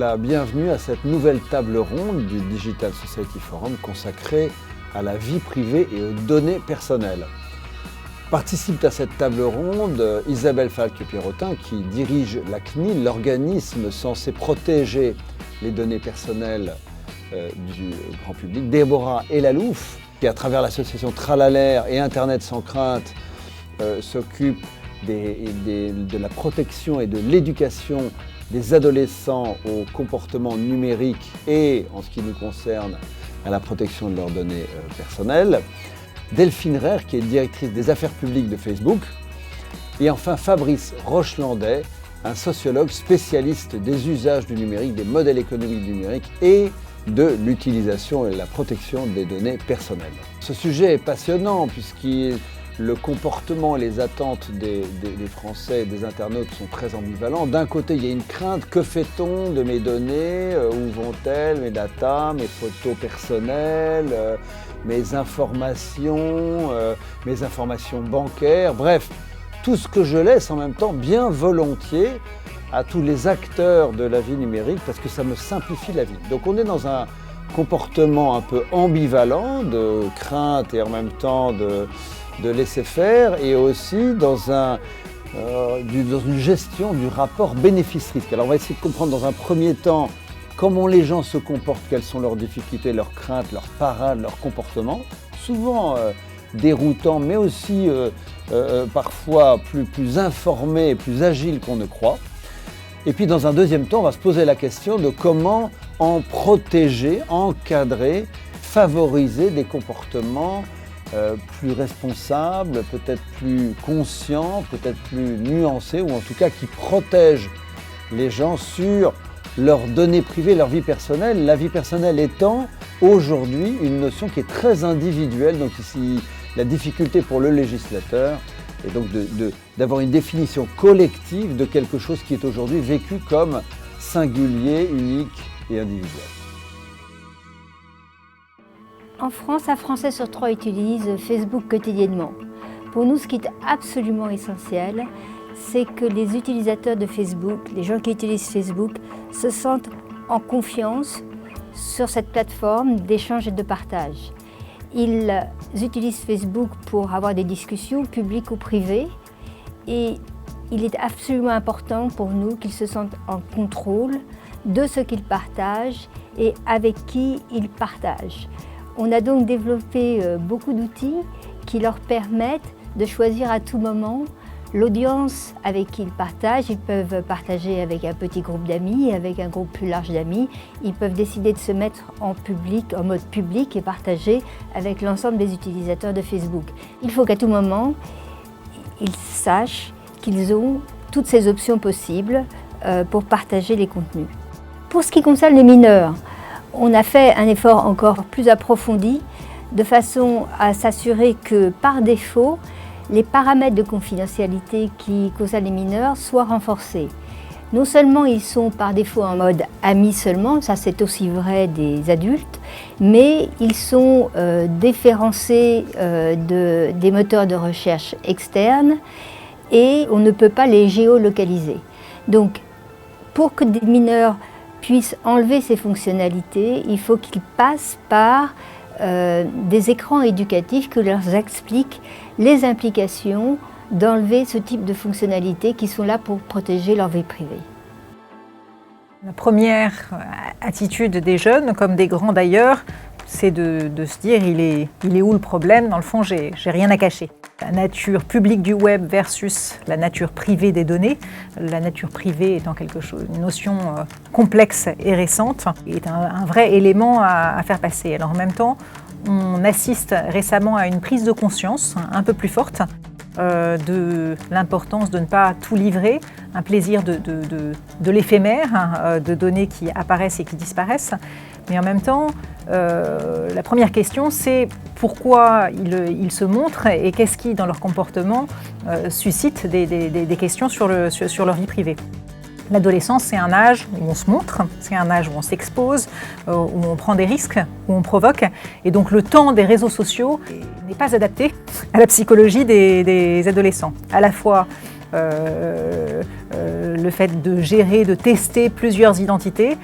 la bienvenue à cette nouvelle table ronde du Digital Society Forum consacrée à la vie privée et aux données personnelles. Participent à cette table ronde Isabelle Falque-Pierrotin qui dirige la CNIL, l'organisme censé protéger les données personnelles du grand public, Déborah Elalouf qui à travers l'association Tralalaire et Internet sans crainte s'occupe de la protection et de l'éducation des adolescents au comportement numérique et, en ce qui nous concerne, à la protection de leurs données personnelles. Delphine Reyre, qui est directrice des affaires publiques de Facebook. Et enfin Fabrice Rochelandais, un sociologue spécialiste des usages du numérique, des modèles économiques du numérique et de l'utilisation et de la protection des données personnelles. Ce sujet est passionnant puisqu'il le comportement et les attentes des Français et des internautes sont très ambivalents. D'un côté, il y a une crainte, que fait-on de mes données? Où vont-elles? Mes datas, mes photos personnelles, mes informations bancaires, bref, tout ce que je laisse en même temps bien volontiers à tous les acteurs de la vie numérique parce que ça me simplifie la vie. Donc on est dans un comportement un peu ambivalent de crainte et en même temps de laisser faire et aussi dans une gestion du rapport bénéfice-risque. Alors on va essayer de comprendre dans un premier temps comment les gens se comportent, quelles sont leurs difficultés, leurs craintes, leurs parades, leurs comportements, souvent déroutants mais aussi parfois plus informés et plus agiles qu'on ne croit. Et puis dans un deuxième temps, on va se poser la question de comment en protéger, encadrer, favoriser des comportements plus responsables, peut-être plus conscients, peut-être plus nuancés, ou en tout cas qui protègent les gens sur leurs données privées, leur vie personnelle. La vie personnelle étant aujourd'hui une notion qui est très individuelle, donc ici la difficulté pour le législateur est donc d'avoir une définition collective de quelque chose qui est aujourd'hui vécu comme singulier, unique et individuel. En France, un Français sur 3 utilise Facebook quotidiennement. Pour nous, ce qui est absolument essentiel, c'est que les utilisateurs de Facebook, les gens qui utilisent Facebook, se sentent en confiance sur cette plateforme d'échange et de partage. Ils utilisent Facebook pour avoir des discussions publiques ou privées et il est absolument important pour nous qu'ils se sentent en contrôle de ce qu'ils partagent et avec qui ils partagent. On a donc développé beaucoup d'outils qui leur permettent de choisir à tout moment l'audience avec qui ils partagent. Ils peuvent partager avec un petit groupe d'amis, avec un groupe plus large d'amis. Ils peuvent décider de se mettre en public, en mode public et partager avec l'ensemble des utilisateurs de Facebook. Il faut qu'à tout moment, ils sachent qu'ils ont toutes ces options possibles pour partager les contenus. Pour ce qui concerne les mineurs, on a fait un effort encore plus approfondi de façon à s'assurer que par défaut, les paramètres de confidentialité qui concernent les mineurs soient renforcés. Non seulement ils sont par défaut en mode amis seulement, ça c'est aussi vrai des adultes, mais ils sont déréférencés des moteurs de recherche externes et on ne peut pas les géolocaliser. Donc pour que des mineurs puissent enlever ces fonctionnalités, il faut qu'ils passent par des écrans éducatifs qui leur expliquent les implications d'enlever ce type de fonctionnalités qui sont là pour protéger leur vie privée. La première attitude des jeunes, comme des grands d'ailleurs, c'est de se dire il est où le problème? Dans le fond, j'ai rien à cacher. La nature publique du web versus la nature privée des données. La nature privée étant une notion complexe et récente, est un vrai élément à faire passer. Alors en même temps, on assiste récemment à une prise de conscience un peu plus forte de l'importance de ne pas tout livrer, un plaisir de l'éphémère, de données qui apparaissent et qui disparaissent. Mais en même temps, la première question, c'est pourquoi ils se montrent et qu'est-ce qui, dans leur comportement, suscite des questions sur leur vie privée. L'adolescence, c'est un âge où on se montre, c'est un âge où on s'expose, où on prend des risques, où on provoque. Et donc le temps des réseaux sociaux n'est pas adapté à la psychologie des adolescents. À la fois le fait de gérer, de tester plusieurs identités,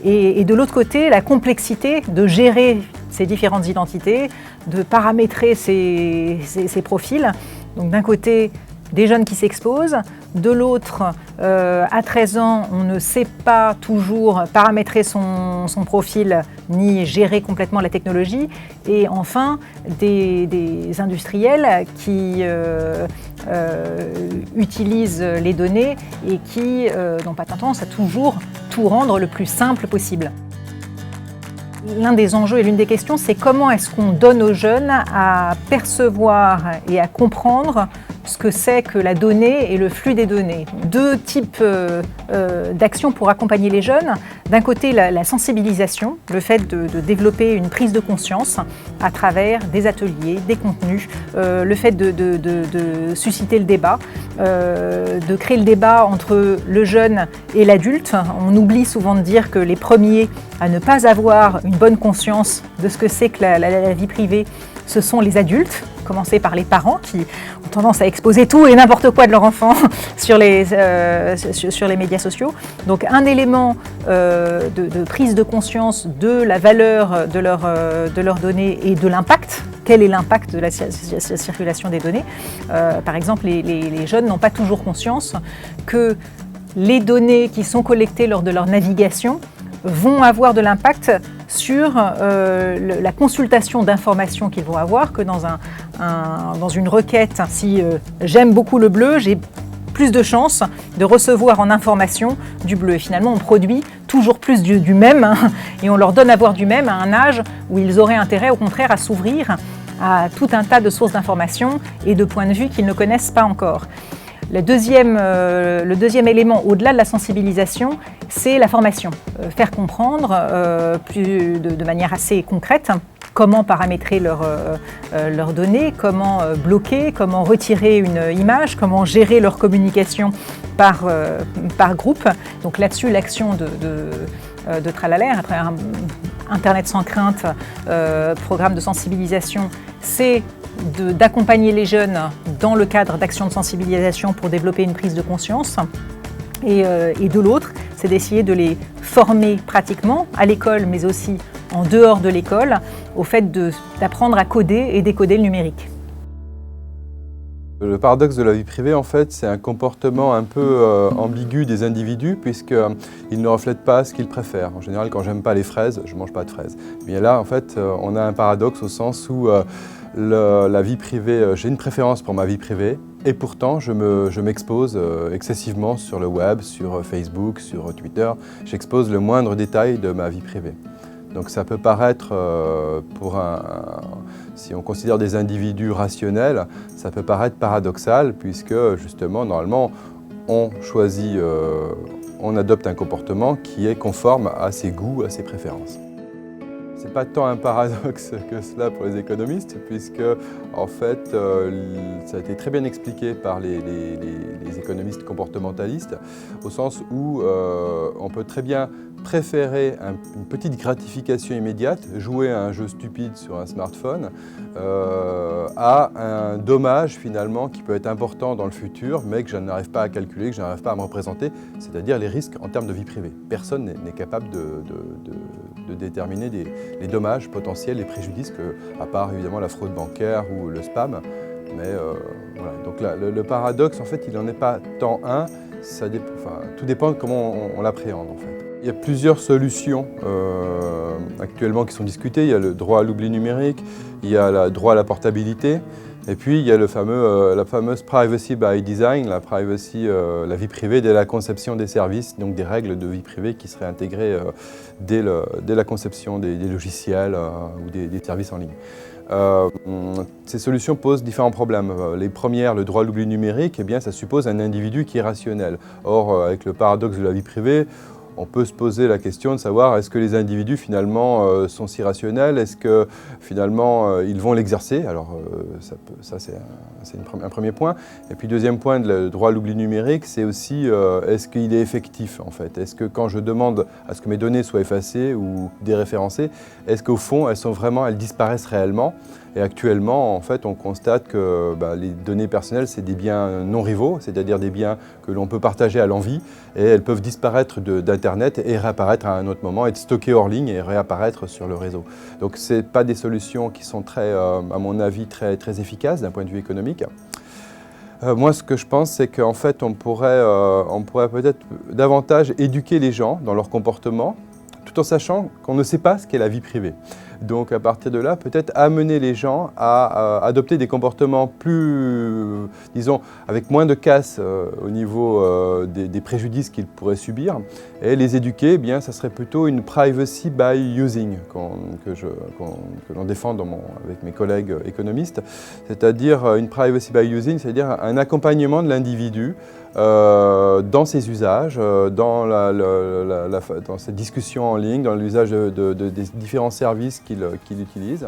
et de l'autre côté, la complexité de gérer ces différentes identités, de paramétrer ces profils. Donc d'un côté, des jeunes qui s'exposent, de l'autre, à 13 ans, on ne sait pas toujours paramétrer son profil ni gérer complètement la technologie, et enfin des industriels qui utilisent les données et qui n'ont pas tendance à toujours tout rendre le plus simple possible. L'un des enjeux et l'une des questions, c'est comment est-ce qu'on donne aux jeunes à percevoir et à comprendre ce que c'est que la donnée et le flux des données. Deux types d'actions pour accompagner les jeunes. D'un côté, la sensibilisation, le fait de développer une prise de conscience à travers des ateliers, des contenus, le fait de susciter le débat, de créer le débat entre le jeune et l'adulte. On oublie souvent de dire que les premiers à ne pas avoir une bonne conscience de ce que c'est que la vie privée, ce sont les adultes, commencer par les parents qui ont tendance à exposer tout et n'importe quoi de leur enfant sur les médias sociaux. Donc un élément de prise de conscience de la valeur de leurs données et de l'impact. Quel est l'impact de la circulation des données? Par exemple, les jeunes n'ont pas toujours conscience que les données qui sont collectées lors de leur navigation vont avoir de l'impact sur la consultation d'informations qu'ils vont avoir, que dans une requête, si j'aime beaucoup le bleu, j'ai plus de chances de recevoir en information du bleu. Et finalement, on produit toujours plus du même, hein, et on leur donne à voir du même à un âge où ils auraient intérêt, au contraire, à s'ouvrir à tout un tas de sources d'informations et de points de vue qu'ils ne connaissent pas encore. Le deuxième élément, au-delà de la sensibilisation, c'est la formation. Faire comprendre de manière assez concrète comment paramétrer leurs données, comment bloquer, comment retirer une image, comment gérer leur communication par groupe. Donc là-dessus, l'action de Tralalaire, à travers Internet sans crainte, programme de sensibilisation, c'est d'accompagner les jeunes dans le cadre d'actions de sensibilisation pour développer une prise de conscience. Et de l'autre, c'est d'essayer de les former pratiquement à l'école, mais aussi en dehors de l'école, au fait d'apprendre à coder et décoder le numérique. Le paradoxe de la vie privée, en fait, c'est un comportement un peu ambigu des individus, puisqu'ils ne reflètent pas ce qu'ils préfèrent. En général, quand j'aime pas les fraises, je ne mange pas de fraises. Mais là, en fait, on a un paradoxe au sens où la vie privée, j'ai une préférence pour ma vie privée, et pourtant je m'expose excessivement sur le web, sur Facebook, sur Twitter. J'expose le moindre détail de ma vie privée. Donc ça peut paraître, si on considère des individus rationnels, ça peut paraître paradoxal, puisque justement, normalement, on adopte un comportement qui est conforme à ses goûts, à ses préférences. Ce n'est pas tant un paradoxe que cela pour les économistes, puisque en fait, ça a été très bien expliqué par les économistes comportementalistes, au sens où on peut très bien préférer une petite gratification immédiate, jouer à un jeu stupide sur un smartphone, à un dommage finalement qui peut être important dans le futur, mais que je n'arrive pas à calculer, que je n'arrive pas à me représenter, c'est-à-dire les risques en termes de vie privée. Personne n'est capable de déterminer les dommages potentiels, les préjudices, à part évidemment la fraude bancaire ou le spam. Mais voilà. Donc là, le paradoxe, en fait, il n'en est pas tant un, tout dépend de comment on l'appréhende en fait. Il y a plusieurs solutions actuellement qui sont discutées. Il y a le droit à l'oubli numérique, il y a le droit à la portabilité, et puis il y a la fameuse privacy by design, la vie privée dès la conception des services, donc des règles de vie privée qui seraient intégrées dès la conception des logiciels ou des services en ligne. Ces solutions posent différents problèmes. Les premières, le droit à l'oubli numérique, eh bien, ça suppose un individu qui est rationnel. Or, avec le paradoxe de la vie privée, on peut se poser la question de savoir est-ce que les individus finalement sont si rationnels, est-ce que finalement ils vont l'exercer. Alors ça c'est un premier point. Et puis deuxième point, le droit à l'oubli numérique, c'est aussi est-ce qu'il est effectif en fait. Est-ce que quand je demande à ce que mes données soient effacées ou déréférencées, est-ce qu'au fond elles disparaissent réellement? Et actuellement, en fait, on constate que les données personnelles, c'est des biens non rivaux, c'est-à-dire des biens que l'on peut partager à l'envi, et elles peuvent disparaître d'Internet et réapparaître à un autre moment, être stockées hors ligne et réapparaître sur le réseau. Donc ce n'est pas des solutions qui sont à mon avis, très efficaces d'un point de vue économique. Moi, ce que je pense, c'est qu'en fait, on pourrait peut-être davantage éduquer les gens dans leur comportement, tout en sachant qu'on ne sait pas ce qu'est la vie privée. Donc à partir de là, peut-être amener les gens à adopter des comportements plus, disons, avec moins de casse au niveau des préjudices qu'ils pourraient subir. Et les éduquer, eh bien, ça serait plutôt une privacy by using que l'on défend avec mes collègues économistes. C'est-à-dire une privacy by using, c'est-à-dire un accompagnement de l'individu dans ses usages, dans cette discussion en ligne, dans l'usage des différents services qu'il utilise.